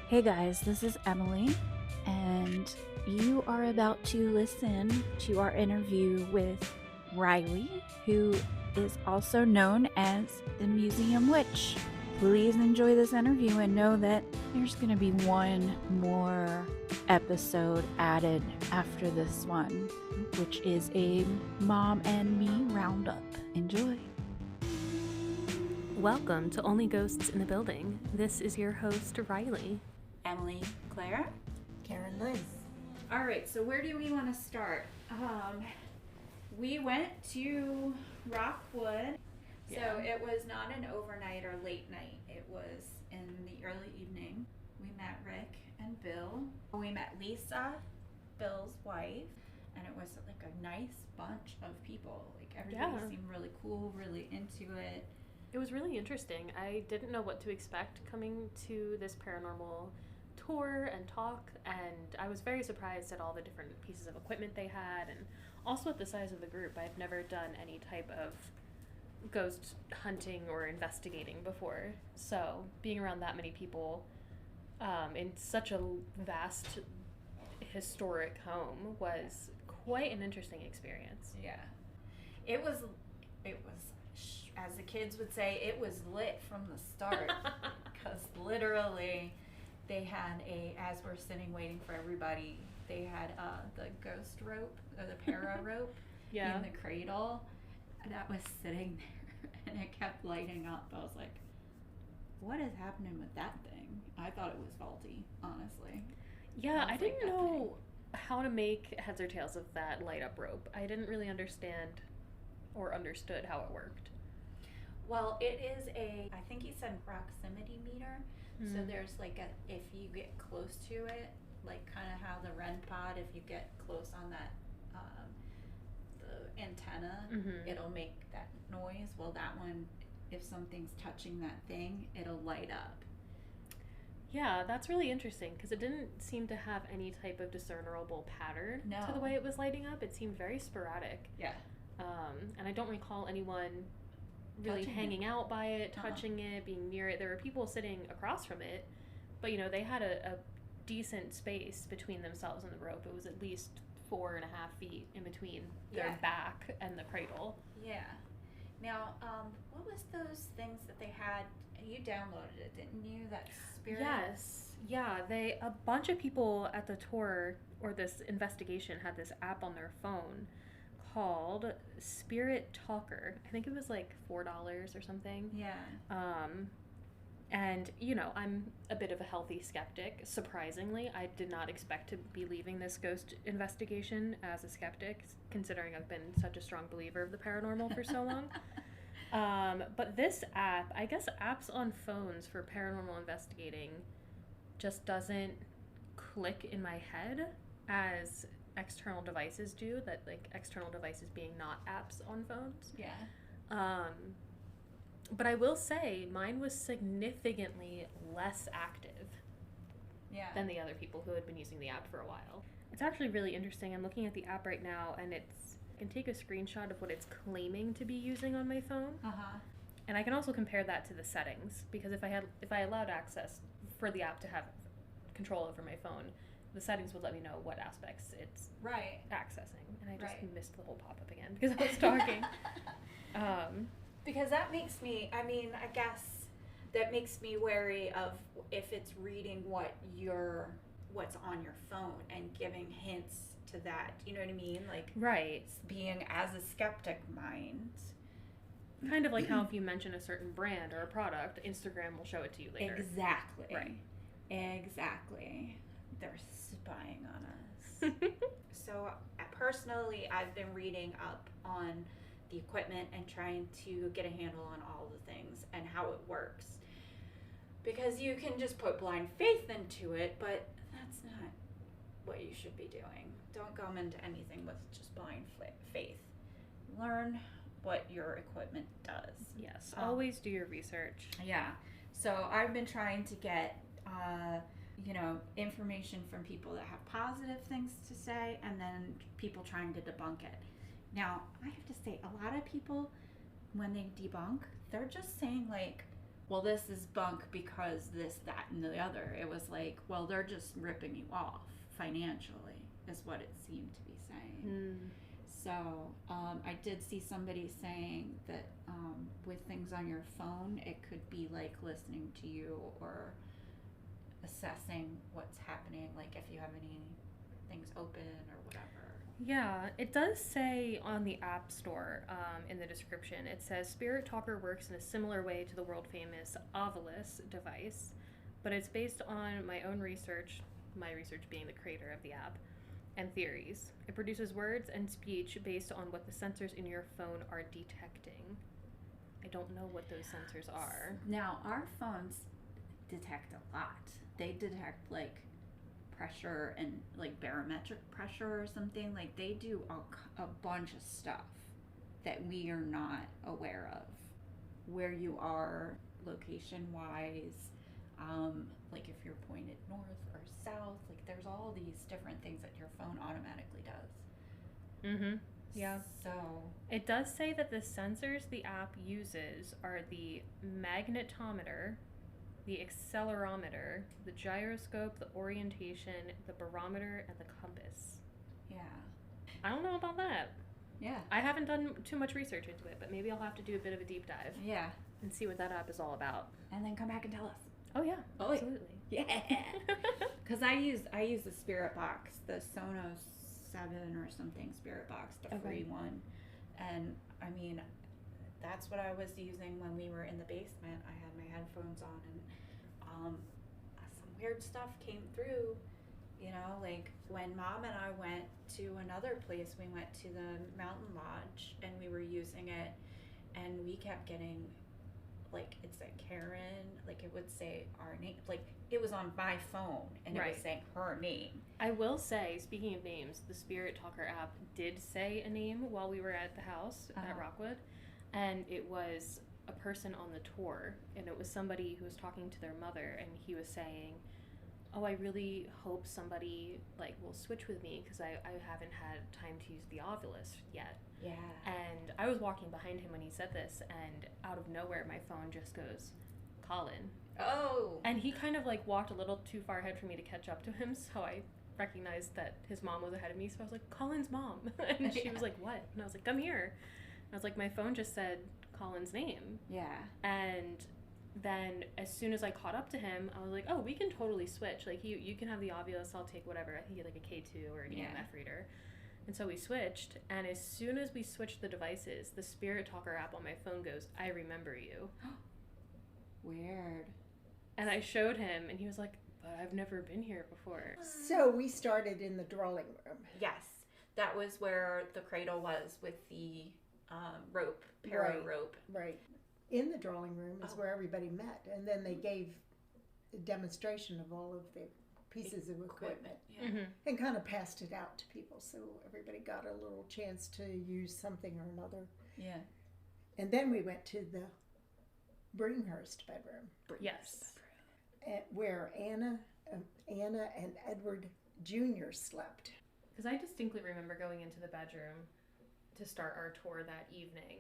Hey guys, this is Emily, and you are about to listen to our interview with Riley, who is also known as the Museum Witch. Please enjoy this interview and know that there's going to be one more episode added after this one, which is a Mom and Me roundup. Enjoy. Welcome to Only Ghosts in the Building. This is your host, Riley. Emily, Claire, Karen, Liz. All right, so where do we want to start? We went to Rockwood. So it was not an overnight or late night. It was in the early evening. We met Rick and Bill. We met Lisa, Bill's wife, and it was like a nice bunch of people. Like everybody seemed really cool, really into it. It was really interesting. I didn't know what to expect coming to this paranormal tour and talk, and I was very surprised at all the different pieces of equipment they had, and also at the size of the group. I've never done any type of ghost hunting or investigating before, so being around that many people in such a vast historic home was quite an interesting experience. Yeah. It was as the kids would say, it was lit from the start, because literally they had as we're sitting waiting for everybody, they had the ghost rope, or the para rope in the cradle, and that was sitting there, and it kept lighting up. I was like, what is happening with that thing? I thought it was faulty, honestly. Yeah, I didn't know how to make heads or tails of that light up rope. I didn't really understand or understood how it worked. Well, it is I think he said proximity meter. Mm-hmm. So there's like if you get close to it, like kind of how the REM pod, if you get close on that, the antenna, it'll make that noise. Well, that one, if something's touching that thing, it'll light up. Yeah, that's really interesting, because it didn't seem to have any type of discernible pattern to the way it was lighting up. It seemed very sporadic. Yeah. And I don't recall anyone really hanging out by it, touching it, being near it. There were people sitting across from it, but they had a decent space between themselves and the rope. It was at least 4.5 feet in between their back and the cradle. Yeah. Now, what was those things that they had? You downloaded it, didn't you? That Spirit? Yes. Yeah, a bunch of people at the tour or this investigation had this app on their phone called Spirit Talker. I think it was like $4 or something. Yeah. And I'm a bit of a healthy skeptic. Surprisingly, I did not expect to be leaving this ghost investigation as a skeptic, considering I've been such a strong believer of the paranormal for so long. But this app, I guess apps on phones for paranormal investigating just doesn't click in my head as external devices do, that like external devices being not apps on phones. Yeah. But I will say mine was significantly less active than the other people who had been using the app for a while. It's actually really interesting. I'm looking at the app right now, and I can take a screenshot of what it's claiming to be using on my phone. And I can also compare that to the settings, because if I allowed access for the app to have control over my phone, the settings would let me know what aspects it's accessing. And I just missed the whole pop-up again because I was talking. Because that makes me, I guess that makes me wary of if it's reading what's on your phone and giving hints to that. You know what I mean? Like, being as a skeptic mind. Kind of like how if you mention a certain brand or a product, Instagram will show it to you later. Exactly. Right. Exactly. They're spying on us. So personally, I've been reading up on the equipment and trying to get a handle on all the things and how it works. Because you can just put blind faith into it, but that's not what you should be doing. Don't go into anything with just blind faith. Learn what your equipment does. Yes, always do your research. Yeah. So I've been trying to get information from people that have positive things to say, and then people trying to debunk it. Now, I have to say, a lot of people, when they debunk, they're just saying like, well, this is bunk because this, that, and the other. It was like, well, they're just ripping you off financially, is what it seemed to be saying. So I did see somebody saying that with things on your phone, it could be like listening to you or assessing what's happening, like if you have any things open or whatever. Yeah, it does say on the App Store in the description, it says Spirit Talker works in a similar way to the world famous Ovilus device, but it's based on my own research, my research being the creator of the app, and theories. It produces words and speech based on what the sensors in your phone are detecting. I don't know what those sensors are. Now, our phones detect a lot. They detect like pressure and like barometric pressure or something. Like they do a bunch of stuff that we are not aware of. Where you are location wise, like if you're pointed north or south, like there's all these different things that your phone automatically does. Mm-hmm. Yeah. So it does say that the sensors the app uses are the magnetometer, the accelerometer, the gyroscope, the orientation, the barometer, and the compass. Yeah. I don't know about that. Yeah. I haven't done too much research into it, but maybe I'll have to do a bit of a deep dive. Yeah. And see what that app is all about. And then come back and tell us. Oh yeah. Oh, absolutely. Yeah. Because I use the Spirit Box, the Sonos 7 or something Spirit Box, the free one. And I mean, that's what I was using when we were in the basement. I had my headphones on and some weird stuff came through, you know, like when Mom and I went to another place, we went to the Mountain Lodge and we were using it and we kept getting, like, it said Karen, like it would say our name, like it was on my phone and it was saying her name. I will say, speaking of names, the Spirit Talker app did say a name while we were at the house at Rockwood, and it was a person on the tour, and it was somebody who was talking to their mother, and he was saying, oh, I really hope somebody like will switch with me because I haven't had time to use the Ovilus yet. Yeah. And I was walking behind him when he said this, and out of nowhere my phone just goes, Colin. Oh. And he kind of like walked a little too far ahead for me to catch up to him, so I recognized that his mom was ahead of me, so I was like, Colin's mom. And she was like, what? And I was like, come here. And I was like, my phone just said Colin's name. Yeah. And then as soon as I caught up to him, I was like, oh, we can totally switch. Like, you can have the Ovilus, I'll take whatever. I think you had like a K2 or an EMF reader. And so we switched, and as soon as we switched the devices, the Spirit Talker app on my phone goes, I remember you. Weird. And I showed him, and he was like, but I've never been here before. So we started in the drawing room. Yes. That was where the cradle was with the rope, rope. Right. In the drawing room is where everybody met, and then they gave a demonstration of all of the pieces of equipment and kind of passed it out to people, so everybody got a little chance to use something or another. Yeah. And then we went to the Bringhurst bedroom. Yes. Where Anna and Edward Jr. slept. Because I distinctly remember going into the bedroom to start our tour that evening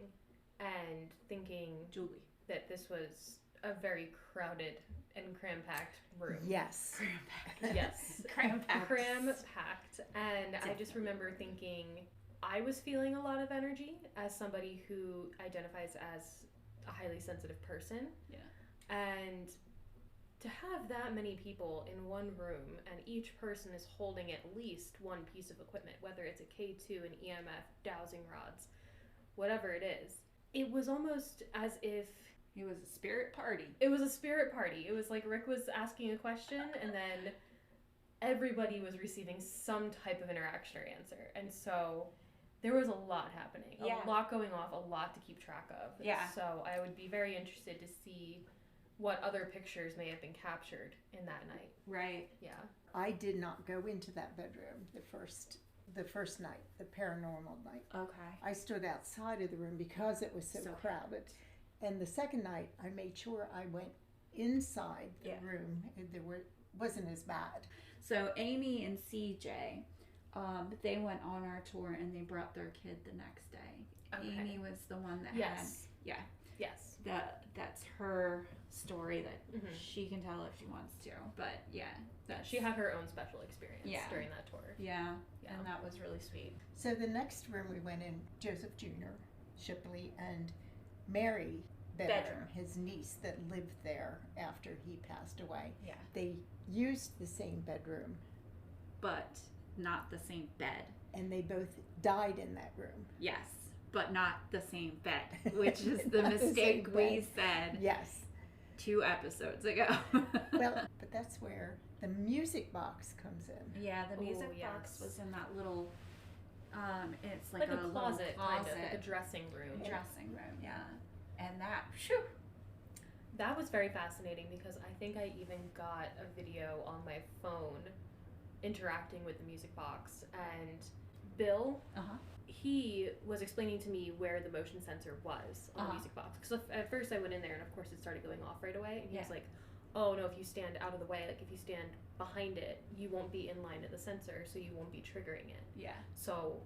and thinking, Julie, that this was a very crowded and cram-packed room. Yes. Cram-packed. Yes. Cram-packed. And I just remember thinking, I was feeling a lot of energy as somebody who identifies as a highly sensitive person. Yeah. And to have that many people in one room and each person is holding at least one piece of equipment, whether it's a K2, an EMF, dowsing rods, whatever it is, it was almost as if it was a spirit party. It was a spirit party. It was like Rick was asking a question and then everybody was receiving some type of interaction or answer. And so there was a lot happening, a lot going off, a lot to keep track of. Yeah. So I would be very interested to see what other pictures may have been captured in that night. Right. Yeah. I did not go into that bedroom the first night, the paranormal night. Okay. I stood outside of the room because it was so crowded. And the second night, I made sure I went inside the room. And wasn't as bad. So Amy and CJ, they went on our tour and they brought their kid the next day. Okay. Amy was the one that had. Yes. That's her story that she can tell if she wants to. But yeah, she had her own special experience during that tour. Yeah, and that was really sweet. So the next room we went in, Joseph Jr., Shipley, and Mary bedroom, his niece that lived there after he passed away. Yeah. They used the same bedroom. But not the same bed. And they both died in that room. Yes, but not the same bed, which is the mistake we said 2 episodes ago. Well, but that's where the music box comes in. Yeah, the music box was in that little, it's like a closet, kind of, like a dressing room. Dressing room, yeah. And that, that was very fascinating because I think I even got a video on my phone interacting with the music box, and Bill, he was explaining to me where the motion sensor was on the music box. Because at first I went in there and of course it started going off right away, and he was like, oh no, if you stand out of the way, like if you stand behind it, you won't be in line at the sensor, so you won't be triggering it. Yeah. So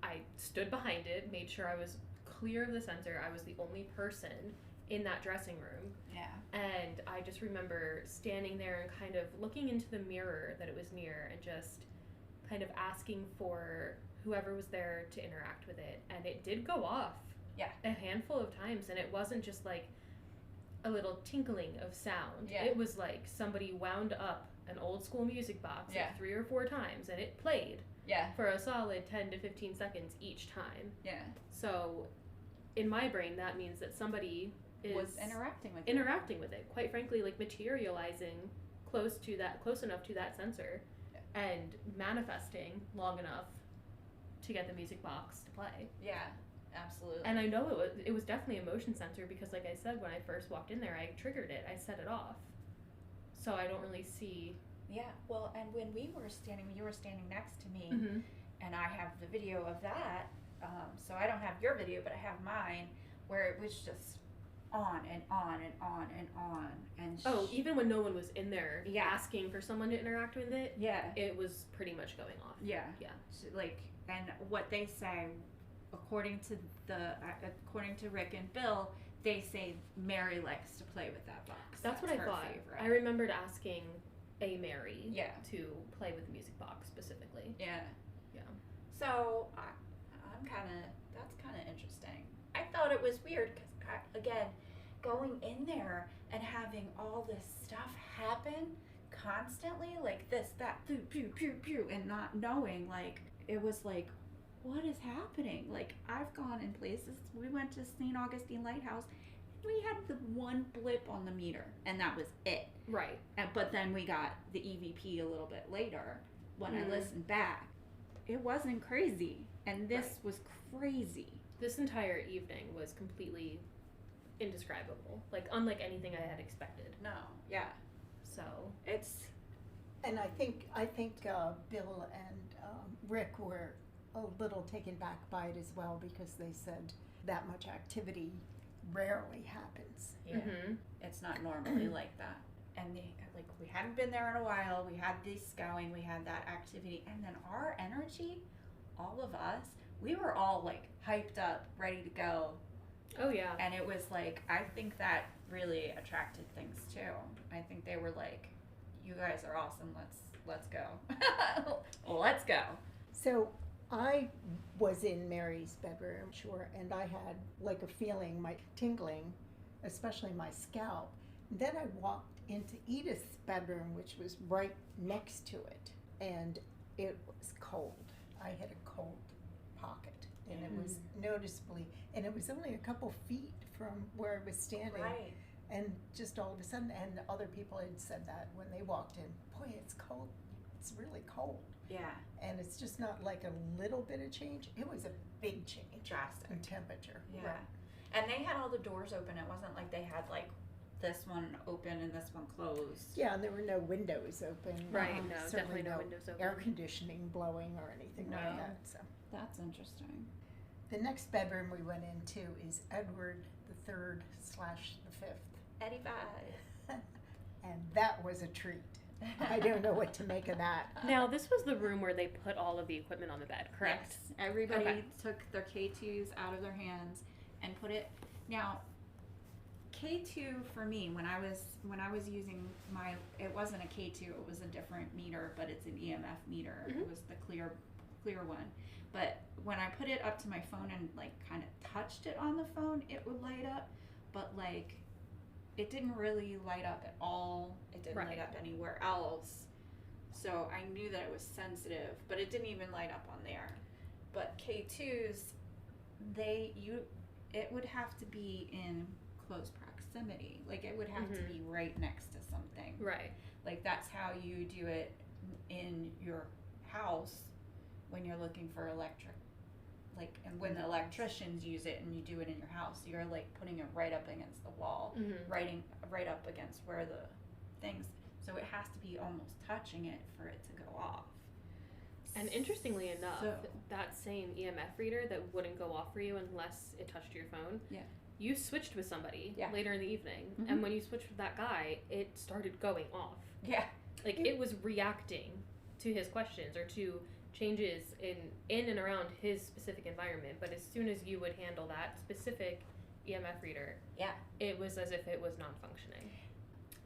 I stood behind it, made sure I was clear of the sensor. I was the only person in that dressing room. Yeah. And I just remember standing there and kind of looking into the mirror that it was near and just kind of asking for whoever was there to interact with it. And it did go off a handful of times, and it wasn't just like a little tinkling of sound. Yeah. It was like somebody wound up an old school music box like 3 or 4 times, and it played for a solid 10 to 15 seconds each time. Yeah. So in my brain, that means that somebody was interacting with it, quite frankly, like materializing close enough to that sensor and manifesting long enough to get the music box to play. Yeah, absolutely. And I know it was definitely a motion sensor because, like I said, when I first walked in there, I triggered it, I set it off. So I don't really see. Yeah, well, and when you were standing next to me, and I have the video of that, so I don't have your video, but I have mine, where it was just on and on and on and on. And even when no one was in there asking for someone to interact with it, it was pretty much going off. Yeah. Like, and what they say, according to Rick and Bill, they say Mary likes to play with that box. That's what I thought. Favorite. I remembered asking a Mary to play with the music box specifically. Yeah. So that's kind of interesting. I thought it was weird because, again, going in there and having all this stuff happen constantly, like this, that, pew, pew, pew, pew, and not knowing, like, it was like, what is happening? Like, I've gone in places, we went to St. Augustine Lighthouse, and we had the one blip on the meter, and that was it. Right. But then we got the EVP a little bit later when I listened back. It wasn't crazy, and this was crazy. This entire evening was completely indescribable, like unlike anything I had expected. No, yeah. So it's, and I think Bill and Rick were a little taken back by it as well because they said that much activity rarely happens. Yeah, it's not normally like that. And we hadn't been there in a while. We had this going, we had that activity, and then our energy, all of us, we were all like hyped up, ready to go. Oh yeah. And it was like, I think that really attracted things too. I think they were like, you guys are awesome, let's go. Let's go. So I was in Mary's bedroom, and I had like a feeling, my tingling, especially my scalp. And then I walked into Edith's bedroom, which was right next to it, and it was cold. I had a cold pocket, and it was noticeably, and it was only a couple feet from where I was standing. Right. And just all of a sudden, and other people had said that when they walked in, boy, it's cold. It's really cold. Yeah. And it's just not like a little bit of change. It was a big change. Drastic. In temperature. Yeah. Right. And they had all the doors open. It wasn't like they had like this one open and this one closed. Yeah, and there were no windows open. Right, no, definitely no windows open. Air conditioning blowing or anything like that. So that's interesting. The next bedroom we went into is Edward the III/the Fifth. Eddie Five. And that was a treat. I don't know what to make of that. Now, this was the room where they put all of the equipment on the bed, correct? Yes. Everybody took their K2s out of their hands and put it. Now, K2 for me, when I was using it wasn't a K2, it was a different meter, but it's an EMF meter. It was the clear one. But when I put it up to my phone and like kind of touched it on the phone, it would light up, but like it didn't really light up at all. It didn't light up anywhere else. So I knew that it was sensitive, but it didn't even light up on there. But K2s, it would have to be in close proximity. Like it would have to be right next to something. Right. Like that's how you do it in your house when you're looking for electric. Like, and when the electricians use it and you do it in your house, you're like putting it right up against the wall, right up against where the things. So it has to be almost touching it for it to go off. And interestingly enough, that same EMF reader that wouldn't go off for you unless it touched your phone, you switched with somebody later in the evening, and when you switched with that guy, it started going off. Yeah. Like it was reacting to his questions or to changes in and around his specific environment, but as soon as you would handle that specific EMF reader, it was as if it was non-functioning.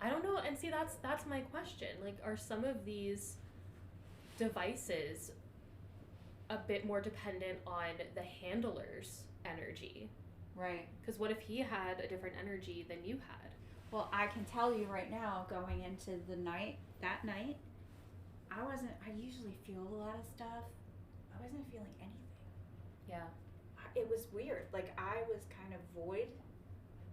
I don't know, and see that's my question. Like, are some of these devices a bit more dependent on the handler's energy? Right. Because what if he had a different energy than you had? Well, I can tell you right now, going into that night, I usually feel a lot of stuff. I wasn't feeling anything. Yeah. It was weird. Like, I was kind of void.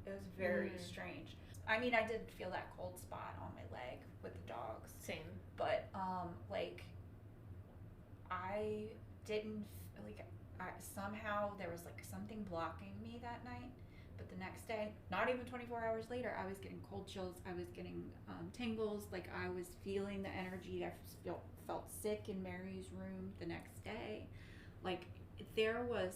It was very strange. I mean, I did feel that cold spot on my leg with the dogs. Same. But, like, I didn't, like, somehow there was, like, something blocking me that night. But the next day, not even 24 hours later, I was getting cold chills. I was getting tingles. Like, I was feeling the energy. I felt sick in Mary's room the next day. Like, there was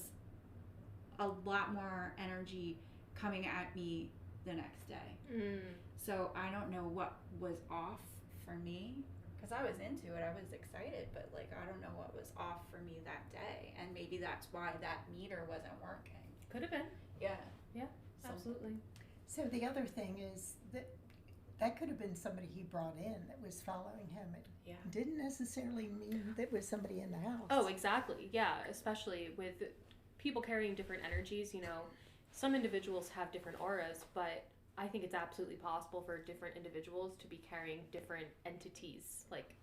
a lot more energy coming at me the next day. So I don't know what was off for me, because I was into it. I was excited, but, like, I don't know what was off for me that day. And maybe that's why that meter wasn't working. Could have been. Yeah. Yeah, absolutely. So the other thing is that could have been somebody he brought in that was following him. It didn't necessarily mean that was somebody in the house. Oh, exactly. Yeah, especially with people carrying different energies. You know, some individuals have different auras, but I think it's absolutely possible for different individuals to be carrying different entities. Like,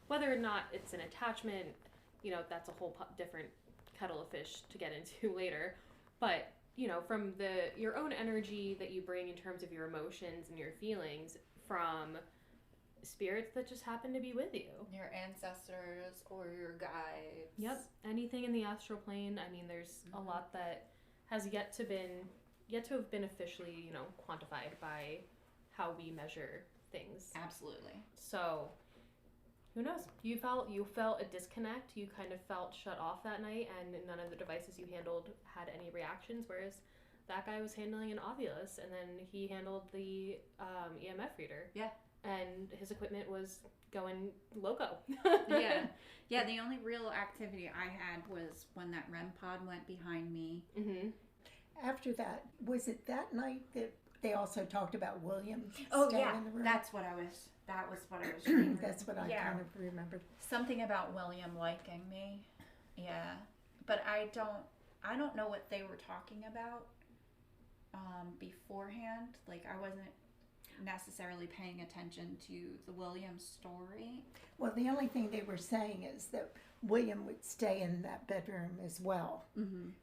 whether or not it's an attachment, you know, that's a whole different kettle of fish to get into later. But you know, from your own energy that you bring in terms of your emotions and your feelings from spirits that just happen to be with you. Your ancestors or your guides. Yep. Anything in the astral plane. I mean, there's a lot that has yet to have been officially, you know, quantified by how we measure things. Absolutely. So, who knows? You felt a disconnect. You kind of felt shut off that night, and none of the devices you handled had any reactions, whereas that guy was handling an Ovilus, and then he handled the EMF reader. Yeah. And his equipment was going loco. Yeah. Yeah, the only real activity I had was when that REM pod went behind me. After that, was it that night that they also talked about William staying in the room? That was what I was trying to That's what I kind of remembered. Something about William liking me. Yeah. But I don't know what they were talking about beforehand. Like, I wasn't necessarily paying attention to the William story. Well, the only thing they were saying is that William would stay in that bedroom as well,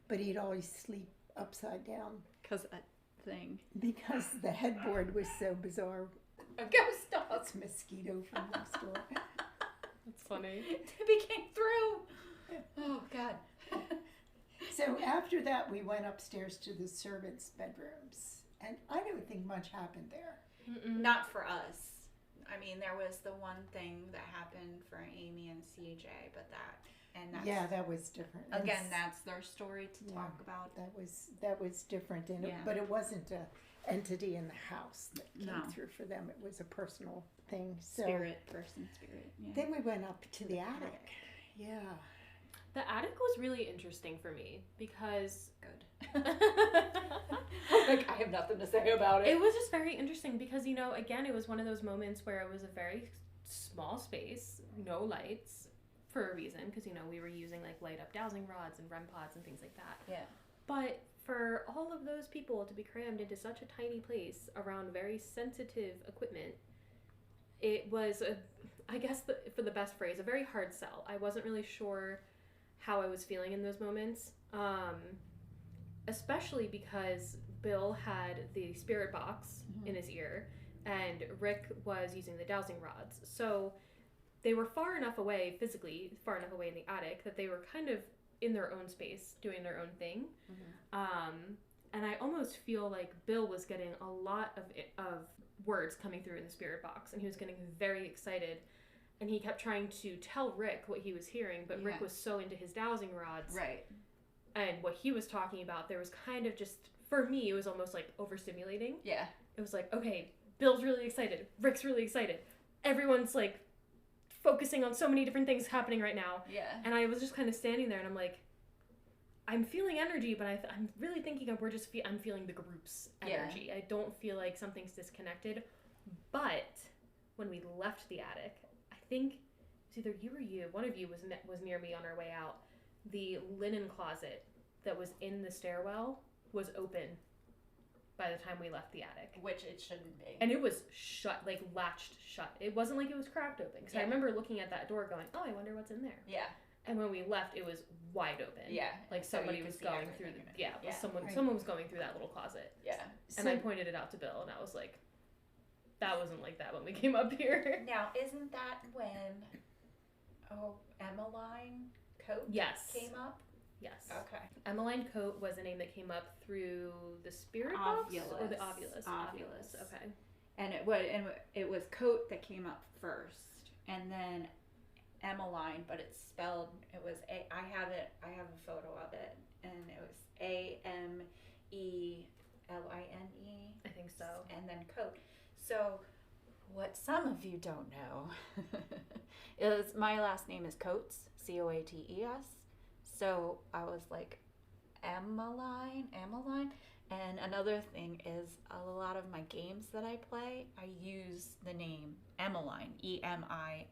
but he'd always sleep upside down. Because that thing. Because the headboard was so bizarre. A ghost dog. It's a mosquito from next door. That's funny. Debbie came through. Oh, God. So after that, we went upstairs to the servants' bedrooms, and I don't think much happened there. Not for us. I mean, there was the one thing that happened for Amy and CJ, but that was different. Again, that's their story to talk about. That was different, but it wasn't an entity in the house that came through for them. It was a personal thing. So Person spirit. Yeah. Then we went up to the attic. Yeah. The attic was really interesting for me because Like, I have nothing to say about it. It was just very interesting because, you know, again, it was one of those moments where it was a very small space, no lights, for a reason, because, you know, we were using, like, light-up dowsing rods and REM pods and things like that. Yeah. But for all of those people to be crammed into such a tiny place around very sensitive equipment, it was, I guess, for the best phrase, a very hard sell. I wasn't really sure how I was feeling in those moments, especially because Bill had the spirit box in his ear, and Rick was using the dowsing rods. So they were far enough away, physically, far enough away in the attic, that they were kind of in their own space, doing their own thing. And I almost feel like Bill was getting a lot of words coming through in the spirit box, and he was getting very excited. And he kept trying to tell Rick what he was hearing, but Rick was so into his dowsing rods. Right. And what he was talking about, there was kind of just, for me, it was almost like overstimulating. Yeah. It was like, okay, Bill's really excited. Rick's really excited. Everyone's like focusing on so many different things happening right now. Yeah. And I was just kind of standing there and I'm like, I'm feeling energy, but I'm really thinking I'm feeling the group's energy. Yeah. I don't feel like something's disconnected. But when we left the attic, I think it's either you or you, one of you was near me on our way out. The linen closet that was in the stairwell was open by the time we left the attic. Which it shouldn't be. And it was shut, like latched shut. It wasn't like it was cracked open. Because I remember looking at that door going, oh, I wonder what's in there. Yeah. And when we left, it was wide open. Yeah. Like somebody was going through someone was going through that little closet. Yeah. And I pointed it out to Bill and I was like, that wasn't like that when we came up here. Now, isn't that when Emmeline Coat came up? Yes. Okay. Emmeline Coat was a name that came up through the spirit box or the ovulus. Ovulus. Okay. And it was Coat that came up first, and then Emmeline, but it's spelled. It was I have a photo of it, and it was AMELINE. I think so. And then Coat. So, what some of you don't know is my last name is Coates, Coates. So I was like, Emmeline. And another thing is, a lot of my games that I play, I use the name Emmeline, EMILINE,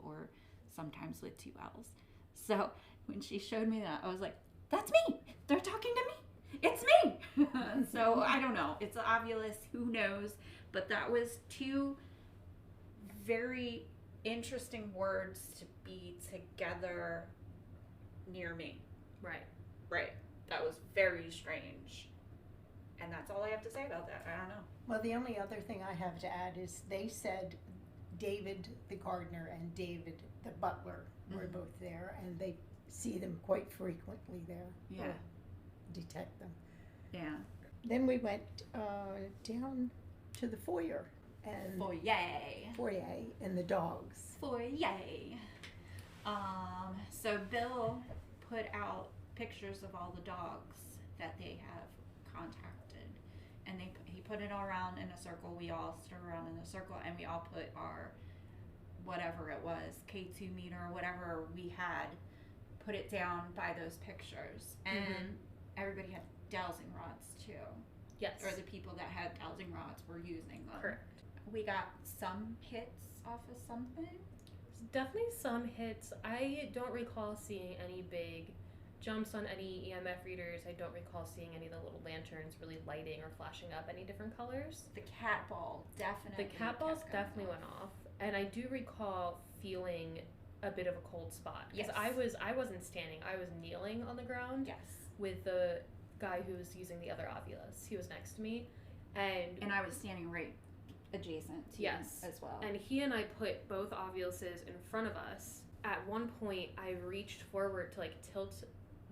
or sometimes with 2 L's. So when she showed me that, I was like, that's me. They're talking to me. It's me. So I don't know. It's obvious. Who knows? But that was 2 very interesting words to be together near me. Right. That was very strange. And that's all I have to say about that. I don't know. Well, the only other thing I have to add is they said David the gardener and David the butler were both there, and they see them quite frequently there. Yeah. Detect them. Yeah. Then we went down to the foyer. And foyer and the dogs. Foyer. So Bill put out pictures of all the dogs that they have contacted, and he put it all around in a circle. We all stood around in a circle, and we all put our whatever it was, K2 meter, whatever we had, put it down by those pictures, and everybody had dowsing rods too. Yes. Or the people that had dowsing rods were using them. Correct. We got some hits off of something. Definitely some hits. I don't recall seeing any big jumps on any EMF readers. I don't recall seeing any of the little lanterns really lighting or flashing up any different colors. The cat ball definitely. The cat balls definitely went off, and I do recall feeling a bit of a cold spot because I wasn't standing. I was kneeling on the ground. Yes. With the guy who was using the other ovulus. He was next to me, and I was standing right adjacent to you as well. And he and I put both ovuluses in front of us. At one point, I reached forward to like tilt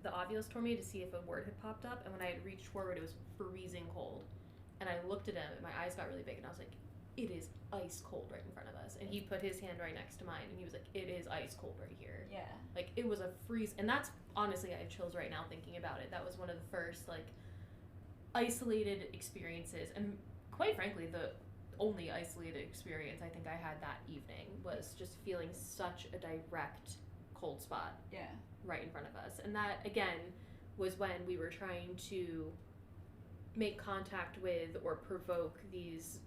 the ovulus toward me to see if a word had popped up, and when I had reached forward, it was freezing cold. And I looked at him, and my eyes got really big, and I was like, it is ice cold right in front of us. And he put his hand right next to mine, and he was like, it is ice cold right here. Yeah. Like, it was a freeze. And that's, honestly, I have chills right now thinking about it. That was one of the first, like, isolated experiences. And quite frankly, the only isolated experience I think I had that evening was just feeling such a direct cold spot. Yeah. Right in front of us. And that, again, was when we were trying to make contact with or provoke these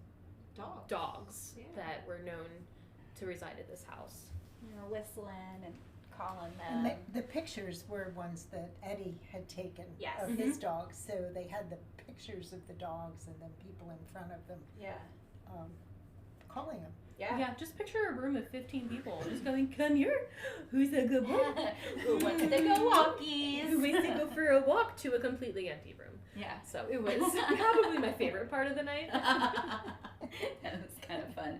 dogs that were known to reside at this house. You know, whistling and calling And them. the pictures were ones that Eddie had taken Yes. of his dogs, so they had the pictures of the dogs and then people in front of them calling them. Yeah, just picture a room of 15 people just going, come here, who's a good boy? Who wants to go walkies? Who wants to go for a walk to a completely empty room. Yeah. So it was probably my favorite part of the night. That was kind of fun.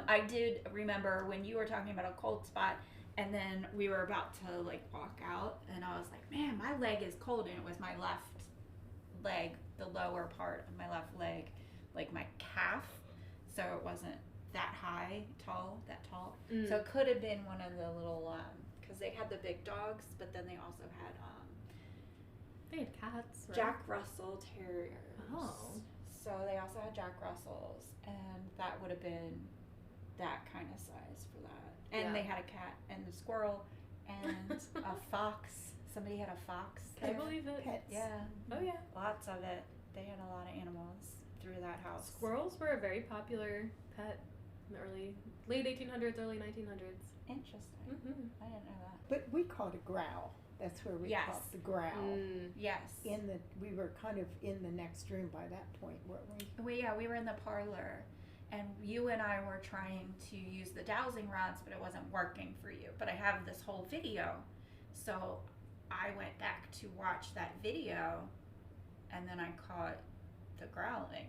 I did remember when you were talking about a cold spot, and then we were about to like walk out, and I was like, man, my leg is cold, and it was my left leg, the lower part of my left leg, like my calf, so it wasn't that tall. So it could have been one of the little, because they had the big dogs, but then they also had they had cats, right? Jack Russell Terriers. Oh. So they also had Jack Russells, and that would have been that kind of size for that. And they had a cat and a squirrel and a fox. Somebody had a fox. I believe it. Pets. Yeah. Oh yeah. Lots of it. They had a lot of animals through that house. Squirrels were a very popular pet in the late 1800s, early 1900s. Interesting. Mm-hmm. I didn't know that. But we called it growl. That's where we called the growl. Yes. We were kind of in the next room by that point, weren't we? We were in the parlor, and you and I were trying to use the dowsing rods, but it wasn't working for you. But I have this whole video, so I went back to watch that video, and then I caught the growling,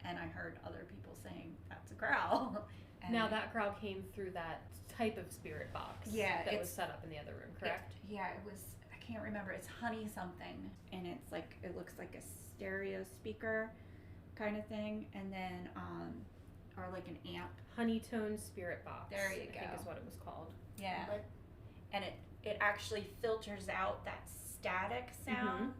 and I heard other people saying that's a growl. And now that growl came through that type of spirit box that was set up in the other room, correct? It was, I can't remember, it's honey something, and it's like, it looks like a stereo speaker kind of thing, and then or like an amp. Honeytone spirit box. There you go. I think is what it was called. Yeah. And it actually filters out that static sound.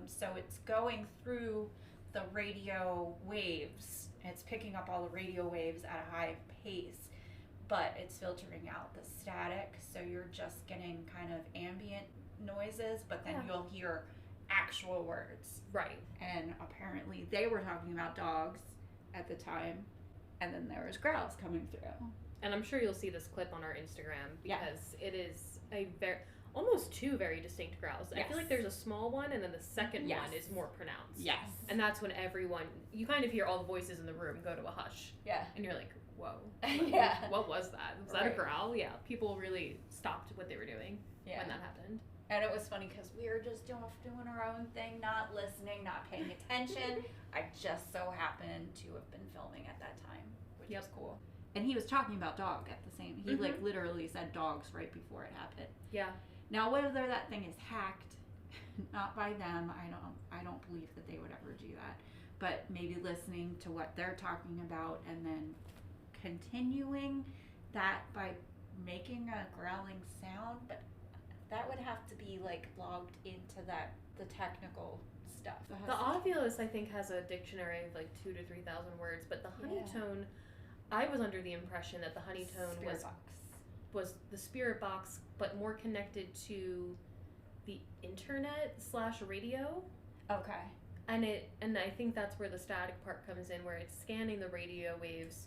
So it's going through the radio waves. It's picking up all the radio waves at a high pace, but it's filtering out the static. So you're just getting kind of ambient noises, but then you'll hear actual words. Right. And apparently they were talking about dogs at the time, and then there was growls coming through. And I'm sure you'll see this clip on our Instagram because it is almost two very distinct growls. I feel like there's a small one, and then the second one is more pronounced. Yes. And that's when you kind of hear all the voices in the room go to a hush. Yeah. And you're like, whoa. What was that? Was that a growl? Yeah. People really stopped what they were doing when that happened. And it was funny because we were just doing our own thing, not listening, not paying attention. I just so happened to have been filming at that time, which was cool. And he was talking about dog at the same. He like literally said dogs right before it happened. Yeah. Now whether that thing is hacked, not by them, I don't believe that they would ever do that. But maybe listening to what they're talking about and then continuing that by making a growling sound, but that would have to be like logged into the technical stuff. The Ovilus, I think, has a dictionary of like 2,000 to 3,000 words, but the honeytone, I was under the impression that the honeytone was the spirit box, but more connected to the internet / radio. Okay. And I think that's where the static part comes in, where it's scanning the radio waves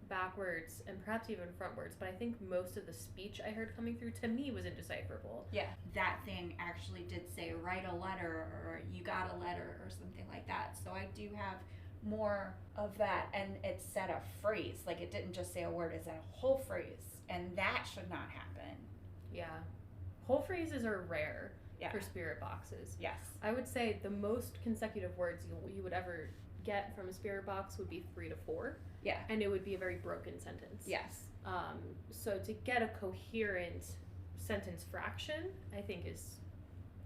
backwards and perhaps even frontwards, but I think most of the speech I heard coming through to me was indecipherable. Yeah, that thing actually did say write a letter or you got a letter or something like that. So I do have more of that, and it said a phrase, like it didn't just say a word, it said a whole phrase, and that should not happen. Yeah, whole phrases are rare for spirit boxes. Yes, I would say the most consecutive words you would ever get from a spirit box would be 3 to 4. Yeah. And it would be a very broken sentence. Yes. So to get a coherent sentence fraction, I think is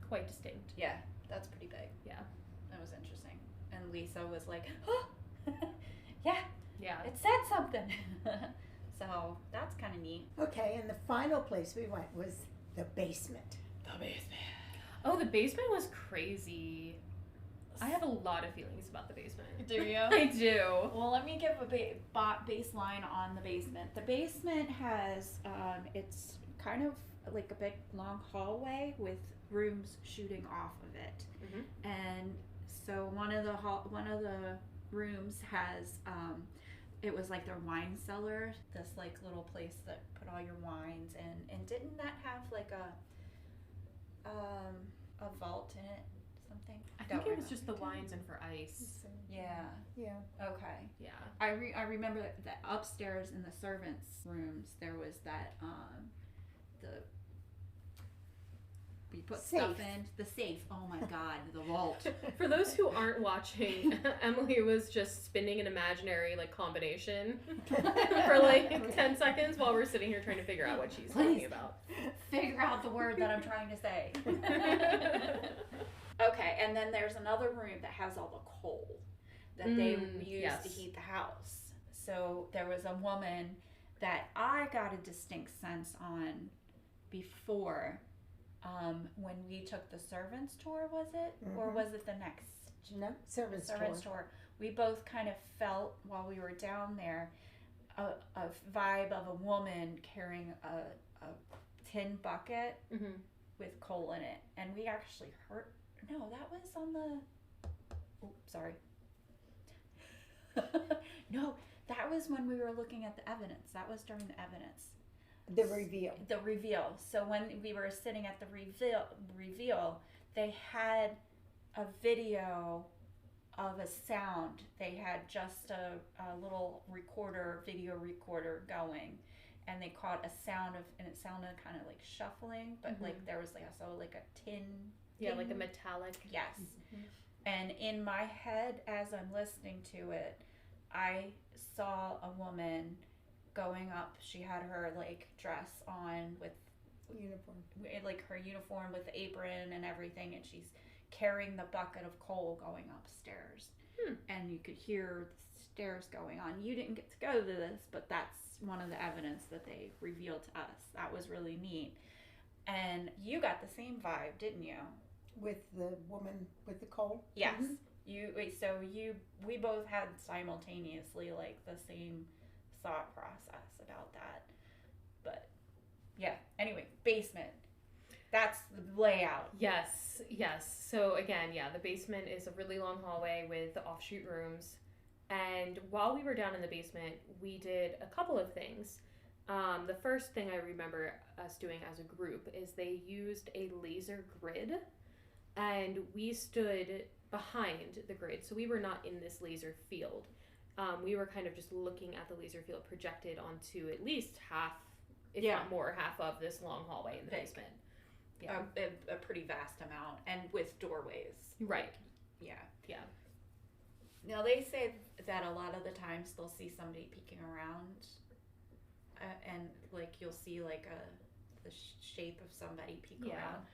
quite distinct. Yeah, that's pretty big. Yeah. That was interesting. And Lisa was like, oh, yeah, it said something. So that's kind of neat. Okay, and the final place we went was the basement. The basement. Oh, the basement was crazy. I have a lot of feelings about the basement. Do you? I do. Well, let me give a baseline on the basement. The basement has, it's kind of like a big long hallway with rooms shooting off of it. And so one of the rooms has it was like their wine cellar, this like little place that put all your wines in. And didn't that have like a vault in it? Something? I think it was just the wines and for ice. Yeah. Okay. Yeah. I remember that upstairs in the servants' rooms there was that you put safe. Stuff in the safe. Oh my God, the vault. For those who aren't watching, Emily was just spinning an imaginary like combination for like 10 seconds while we're sitting here trying to figure out what she's talking about. Figure out the word that I'm trying to say. Okay, and then there's another room that has all the coal that they used to heat the house. So there was a woman that I got a distinct sense on before when we took the servants tour, was it? Or was it the next? No, servants tour. We both kind of felt while we were down there a vibe of a woman carrying a tin bucket with coal in it. And we actually heard, no, that was on the, oh, sorry. No, that was when we were looking at the evidence. That was during the evidence. The reveal. The reveal. So when we were sitting at the reveal, they had a video of a sound. They had just a little video recorder going, and they caught a sound and it sounded kind of like shuffling, but like there was like also like a tin. Yeah, like a metallic. Yes. And in my head, as I'm listening to it, I saw a woman going up. She had her like dress on with uniform, like her uniform with the apron and everything, and she's carrying the bucket of coal going upstairs. And you could hear the stairs going on. You didn't get to go to this, but that's one of the evidence that they revealed to us. That was really neat. And you got the same vibe, didn't you? With the woman with the coal? Yes. We both had simultaneously like the same thought process about that. But yeah, anyway, basement. That's the layout. Yes. So again, the basement is a really long hallway with the offshoot rooms. And while we were down in the basement, we did a couple of things. The first thing I remember us doing as a group is they used a laser grid, and we stood behind the grid. So we were not in this laser field. We were kind of just looking at the laser field projected onto at least half, if not more, half of this long hallway in the basement. Yeah. A pretty vast amount, and with doorways. Right. Yeah. Now, they say that a lot of the times they'll see somebody peeking around, and like you'll see like the shape of somebody peek around.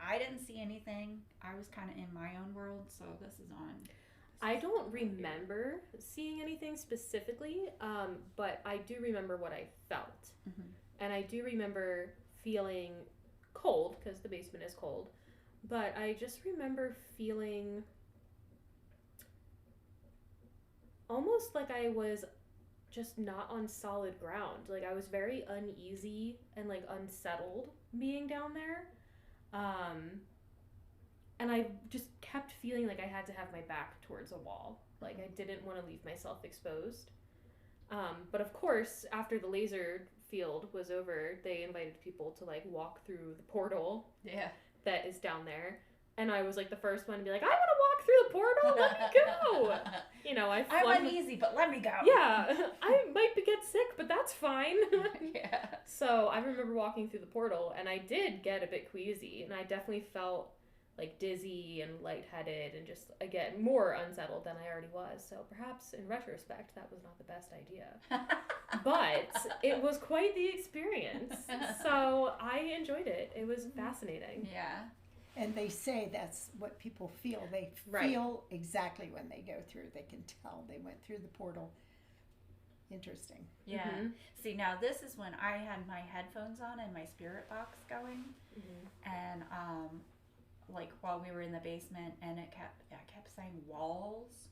I didn't see anything. I was kind of in my own world, so this is on. I don't remember seeing anything specifically, but I do remember what I felt. And I do remember feeling cold, because the basement is cold, but I just remember feeling almost like I was just not on solid ground. Like I was very uneasy and like unsettled being down there. And I just kept feeling like I had to have my back towards a wall. Like I didn't want to leave myself exposed. But of course, after the laser field was over, they invited people to like walk through the portal that is down there. And I was like the first one to be like, I want to walk through the portal, let me go. You know, I'm uneasy, but let me go. Yeah, I might get sick, but that's fine. So I remember walking through the portal, and I did get a bit queasy, and I definitely felt like dizzy and lightheaded and just, again, more unsettled than I already was. So perhaps in retrospect, that was not the best idea. But it was quite the experience. So I enjoyed it. It was fascinating. Yeah. And they say that's what people feel. They feel exactly when they go through. They can tell they went through the portal. Interesting. Yeah. See, now this is when I had my headphones on and my spirit box going. And like while we were in the basement, and I kept saying walls,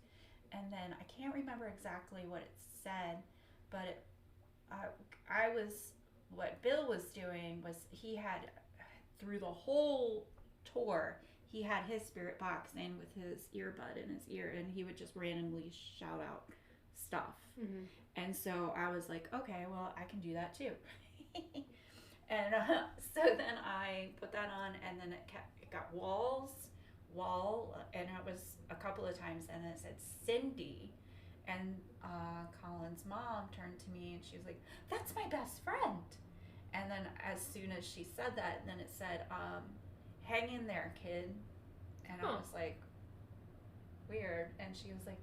and then I can't remember exactly what it said, but I was what Bill was doing was he had, through the whole tour, he had his spirit box in with his earbud in his ear, and he would just randomly shout out stuff. Mm-hmm. And so I was like, okay, well, I can do that too. And so then I put that on, and then it got wall, and it was a couple of times, and it said Cindy. And Colin's mom turned to me, and she was like, that's my best friend. And then as soon as she said that, then it said, hang in there, kid. And I was like, weird. And she was like,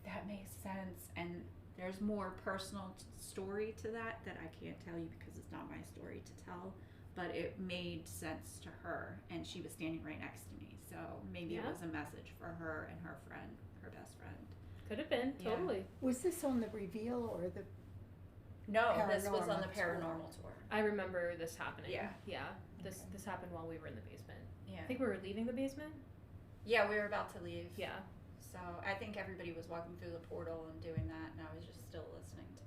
that makes sense. And there's more personal story to that I can't tell you because it's not my story to tell. But it made sense to her, and she was standing right next to me. So maybe it was a message for her and her friend, her best friend. Could have been, totally. Was this on the reveal or the... No, this was on the paranormal tour. I remember this happening. Yeah. Yeah. This happened while we were in the basement. Yeah. I think we were leaving the basement. Yeah, we were about to leave. Yeah. So I think everybody was walking through the portal and doing that, and I was just still listening to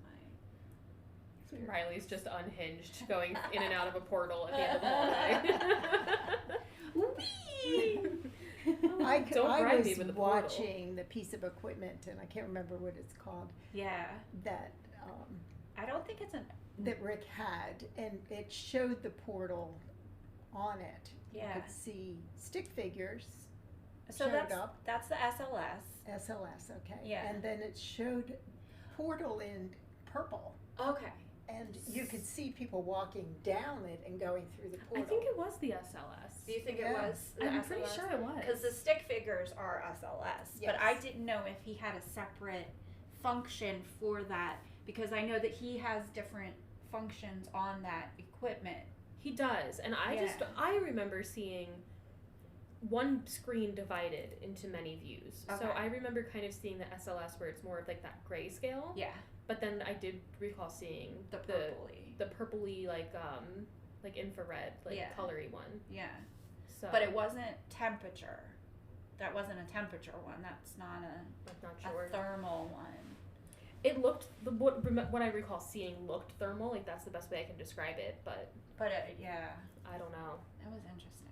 my... Riley's just unhinged, going in and out of a portal at the end of the hallway. I was watching the piece of equipment, and I can't remember what it's called. Yeah. That... I don't think it's that Rick had, and it showed the portal on it. Yeah. You could see stick figures. So that's the SLS. SLS, okay. Yeah. And then it showed portal in purple. Okay. And you could see people walking down it and going through the portal. I think it was the SLS. Do you think it was the I'm SLS? pretty sure it was. Because the stick figures are SLS. Yes. But I didn't know if he had a separate function for that, because I know that he has different functions on that equipment. He does. And I remember seeing one screen divided into many views. Okay. So I remember kind of seeing the SLS where it's more of like that grayscale. Yeah. But then I did recall seeing the purpley like infrared, colory one. Yeah. So but it wasn't temperature. That wasn't a temperature one. That's not a thermal one. It looked, what I recall seeing looked thermal, like that's the best way I can describe it, but yeah. I don't know. That was interesting.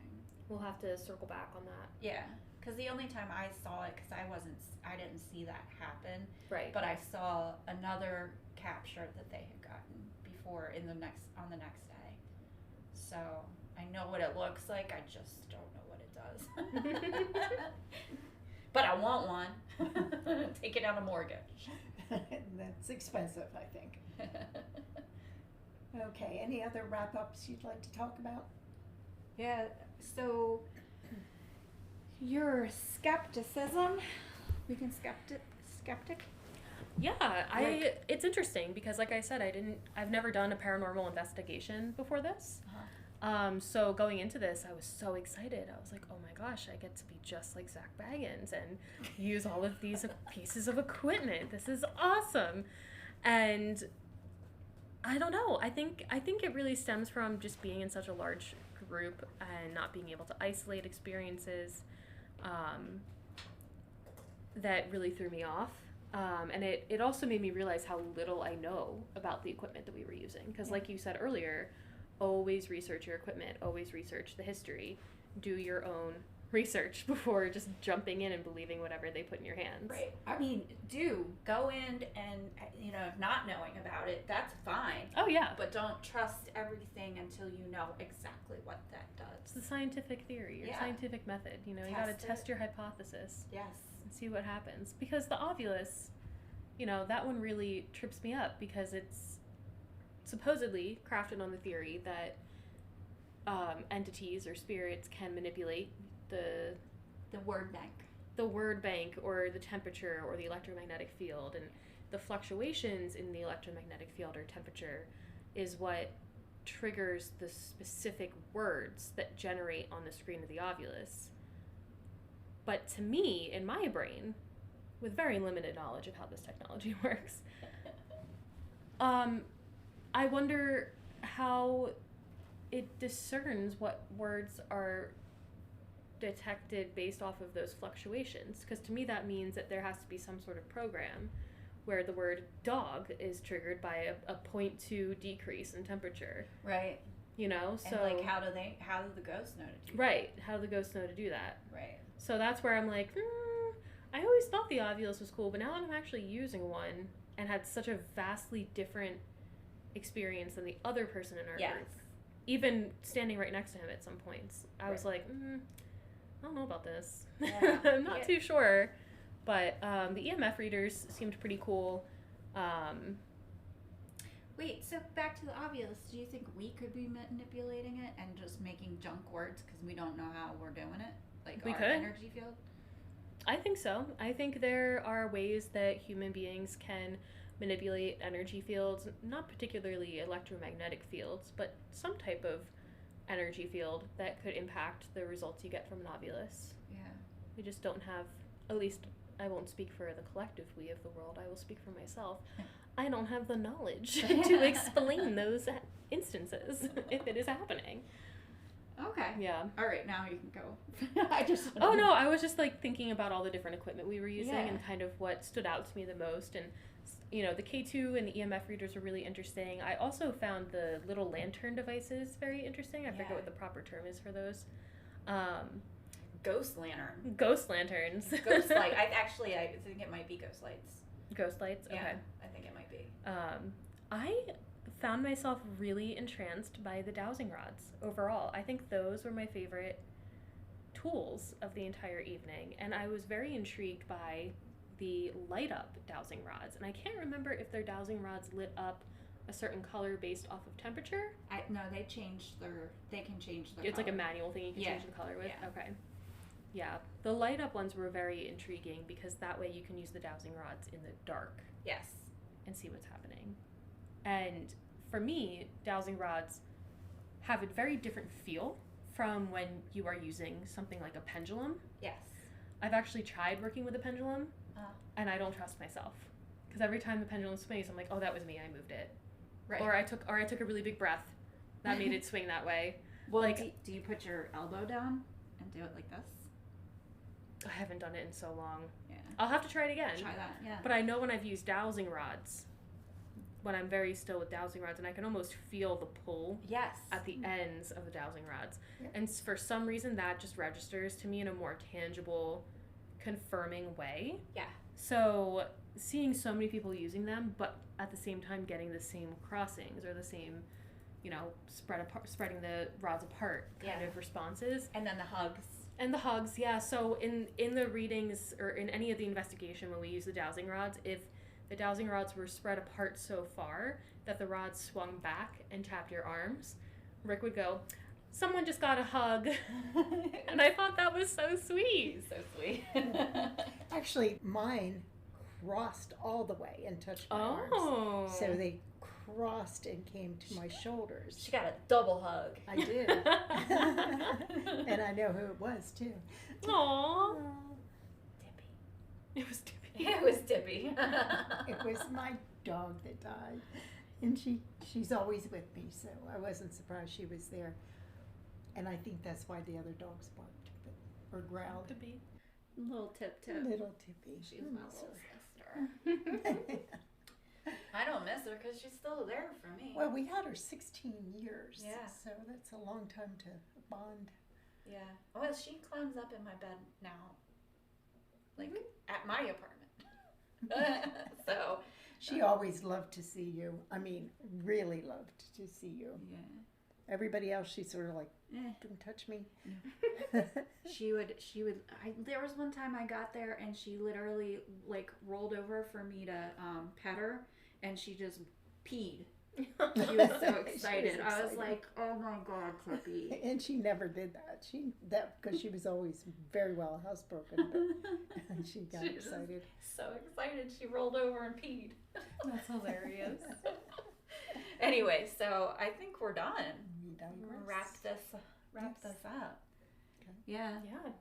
We'll have to circle back on that. Yeah, because the only time I saw it, because I didn't see that happen. Right. But I saw another capture that they had gotten before on the next day. So I know what it looks like. I just don't know what it does. But I want one. Take it out of mortgage. That's expensive, I think. Okay, any other wrap-ups you'd like to talk about? Yeah, so your skepticism, we can skeptic? Yeah, it's interesting because like I said, I've never done a paranormal investigation before this. Uh-huh. So going into this, I was so excited. I was like, oh my gosh, I get to be just like Zach Baggins and use all of these pieces of equipment. This is awesome. And I don't know. I think it really stems from just being in such a large group and not being able to isolate experiences that really threw me off. And it also made me realize how little I know about the equipment that we were using. Because like you said earlier, always research your equipment, always research the history, do your own research before just jumping in and believing whatever they put in your hands. Right. I mean, go in and, not knowing about it, that's fine. Oh, yeah. But don't trust everything until you know exactly what that does. It's the scientific theory, your scientific method. You got to test your hypothesis. Yes. And see what happens. Because the ovulus, that one really trips me up because it's supposedly crafted on the theory that entities or spirits can manipulate the word bank. The word bank or the temperature or the electromagnetic field, and the fluctuations in the electromagnetic field or temperature is what triggers the specific words that generate on the screen of the ovulus. But to me, in my brain, with very limited knowledge of how this technology works, I wonder how it discerns what words are detected based off of those fluctuations. Because to me that means that there has to be some sort of program where the word dog is triggered by a 0.2 decrease in temperature. Right. You know, so and like how do the ghosts know to do that? Right. How do the ghosts know to do that? Right. So that's where I'm like, I always thought the Ovilus was cool, but now I'm actually using one and had such a vastly different experience than the other person in our group. Even standing right next to him at some points, I was like, I don't know about this. Yeah. I'm not too sure. But the EMF readers seemed pretty cool. Wait, so back to the Ovilus, do you think we could be manipulating it and just making junk words because we don't know how we're doing it? Like we our could. Energy field? I think so. I think there are ways that human beings can manipulate energy fields, not particularly electromagnetic fields, but some type of energy field that could impact the results you get from an Ovilus. Yeah. We just don't have, at least I won't speak for the collective we of the world, I will speak for myself. I don't have the knowledge to explain those instances if it is happening. Okay. Yeah. All right, now you can go. Oh no, I was just like thinking about all the different equipment we were using and kind of what stood out to me the most. And you know, the K2 and the EMF readers were really interesting. I also found the little lantern devices very interesting. I forget what the proper term is for those. Ghost lantern. Ghost lanterns. Ghost light. I think it might be ghost lights. Ghost lights? Okay. Yeah, I think it might be. I found myself really entranced by the dowsing rods overall. I think those were my favorite tools of the entire evening, and I was very intrigued by the light up dowsing rods. And I can't remember if their dowsing rods lit up a certain color based off of temperature. No, they can change their It's color. like a manual thing you can change the color with? Yeah. Okay. Yeah, the light up ones were very intriguing because that way you can use the dowsing rods in the dark. Yes. And see what's happening. And for me, dowsing rods have a very different feel from when you are using something like a pendulum. Yes. I've actually tried working with a pendulum, and I don't trust myself. Because every time the pendulum swings, I'm like, oh, that was me, I moved it. Right. Or I took a really big breath. That made it swing that way. Well, like, do you put your elbow down and do it like this? I haven't done it in so long. Yeah. I'll have to try it again. Try that, yeah. But I know when I've used dowsing rods, when I'm very still with dowsing rods, and I can almost feel the pull at the ends of the dowsing rods. Yeah. And for some reason, that just registers to me in a more tangible, confirming way. Yeah. So seeing so many people using them, but at the same time getting the same crossings or the same, you know, spreading the rods apart kind of responses. And then the hugs. And the hugs, yeah. So in the readings or in any of the investigation when we use the dowsing rods, if the dowsing rods were spread apart so far that the rods swung back and tapped your arms, Rick would go, someone just got a hug. And I thought that was so sweet. So sweet. Actually, mine crossed all the way and touched my arms. So they crossed and came to my shoulders. She got a double hug. I did. And I know who it was, too. Aww. Dippy. It was Dippy. It was Dippy. It was my dog that died. And she's always with me, so I wasn't surprised she was there. And I think that's why the other dogs barked or growled. Dippy. Little Tip-Tip. Little Tippy. She's my little sister. I don't miss her because she's still there for me. Well, we had her 16 years. Yeah. So that's a long time to bond. Yeah. Well, she climbs up in my bed now. Like, at my apartment. So. She always loved to see you. I mean, really loved to see you. Yeah. Everybody else, she's sort of like, don't touch me. No. She would, there was one time I got there and she literally like rolled over for me to pet her and she just peed. She was so excited. I was like, oh my God, Clippy. And she never did that. Because she was always very well housebroken. And she got excited. So excited. She rolled over and peed. That's hilarious. Anyway, so I think we're done. Wrap this up. Okay. Yeah. Yeah.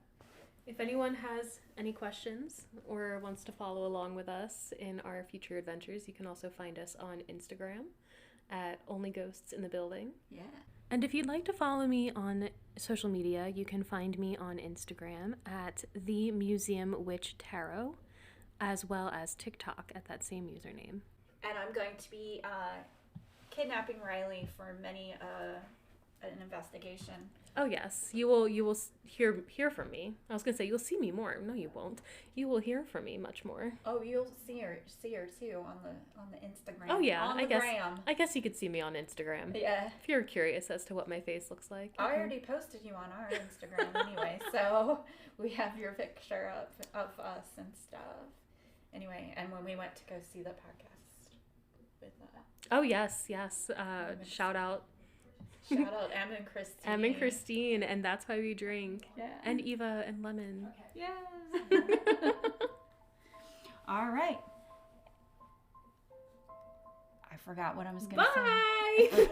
If anyone has any questions or wants to follow along with us in our future adventures, you can also find us on Instagram at Only Ghosts in the Building. Yeah. And if you'd like to follow me on social media, you can find me on Instagram at The Museum Witch Tarot. as well as TikTok at that same username. And I'm going to be kidnapping Riley for many an investigation. Oh yes, you will hear from me. I was gonna say you'll see me more. No, you won't. You will hear from me much more. Oh, you'll see her too on the Instagram. Oh yeah, on the gram. I guess you could see me on Instagram. Yeah. If you're curious as to what my face looks like. I already posted you on our Instagram anyway, so we have your picture of us and stuff. Anyway, and when we went to go see the podcast with Oh yes. Shout out Em and Christine. Em and Christine, and that's why we drink. Yeah. And Eva and Lemon. Okay. Yeah. All right. I forgot what I was going to say. Bye!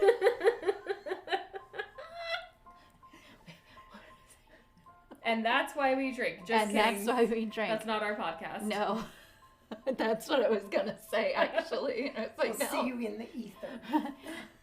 And that's why we drink. Just kidding. That's why we drink. That's not our podcast. No. That's what I was going to say, actually. We'll see you in the ether.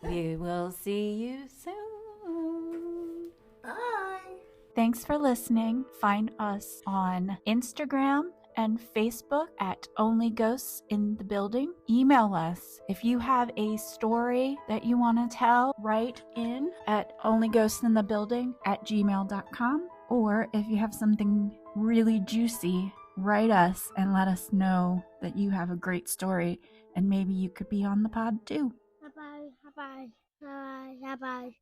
We will see you soon. Bye. Thanks for listening. Find us on Instagram and Facebook at Only Ghosts in the Building. Email us if you have a story that you want to tell. Write in at onlyghostinthebuilding@gmail.com. Or if you have something really juicy, write us and let us know that you have a great story and maybe you could be on the pod too. Bye bye. Bye bye. Bye bye. Bye bye.